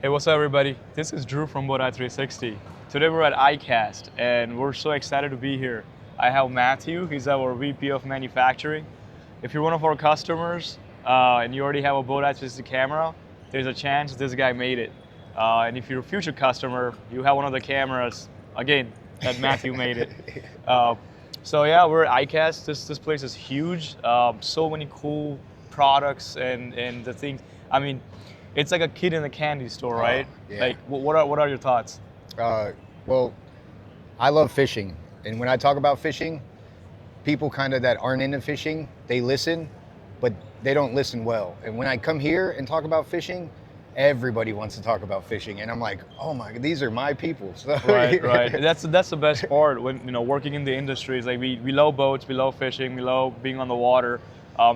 Hey, what's up, everybody? This is Dhru from Boateye360. Today we're at iCast, and we're so excited to be here. I have Matthew. He's our VP of Manufacturing. If you're one of our customers and you already have a Boateye360 camera, there's a chance this guy made it. And if you're a future customer, you have one of the cameras, again, that Matthew made it. So yeah, we're at iCast. This place is huge. So many cool products and the things. I mean, it's like a kid in a candy store, right? Yeah. Like, what are your thoughts? Well, I love fishing, and when I talk about fishing, people kind of that aren't into fishing, they listen, but they don't listen well. And when I come here and talk about fishing, everybody wants to talk about fishing, and I'm like, oh my, these are my people. So, Right. That's the best part when working in the industry. Is like we love boats, we love fishing, we love being on the water.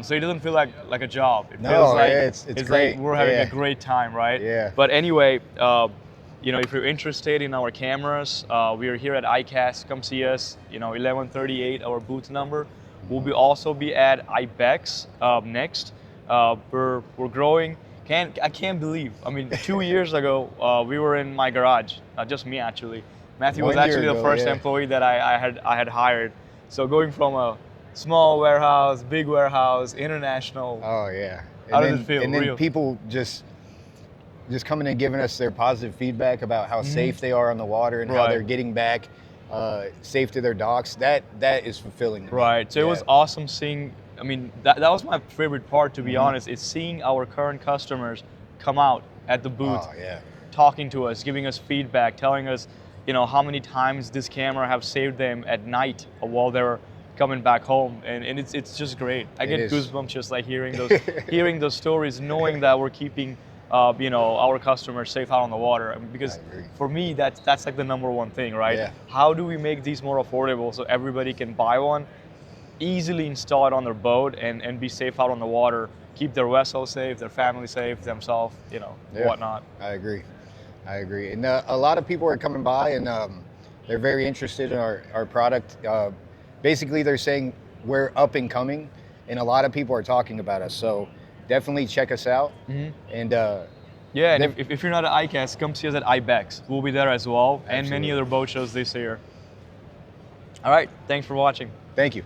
So it doesn't feel like a job. It feels like it's great. like we're having a great time, right? Yeah. But anyway, if you're interested in our cameras, we are here at iCast. Come see us. 1138, our booth number. We'll also be at IBEX next. We're growing. I can't believe. I mean, 2 years ago, we were in my garage. Just me, actually. Matthew was actually the first employee that I had hired. So going from a small warehouse, big warehouse, international. Oh yeah. How does it feel? And then people just coming and giving us their positive feedback about how safe they are on the water and how they're getting back safe to their docks. That is fulfilling to me. Right. So it was awesome seeing. I mean, that was my favorite part, to be honest, is seeing our current customers come out at the booth, talking to us, giving us feedback, telling us, how many times this camera have saved them at night while they're coming back home, and it's just great. I get goosebumps just like hearing those stories, knowing that we're keeping our customers safe out on the water. I mean, because for me that's like the number one thing, right? Yeah. How do we make these more affordable so everybody can buy one, easily install it on their boat, and be safe out on the water, keep their vessel safe, their family safe, themselves, whatnot. I agree. And a lot of people are coming by and they're very interested in our product. Basically, they're saying we're up and coming, and a lot of people are talking about us. So definitely check us out. And and if you're not at iCast, come see us at IBEX. We'll be there as well, and many other boat shows this year. All right, thanks for watching. Thank you.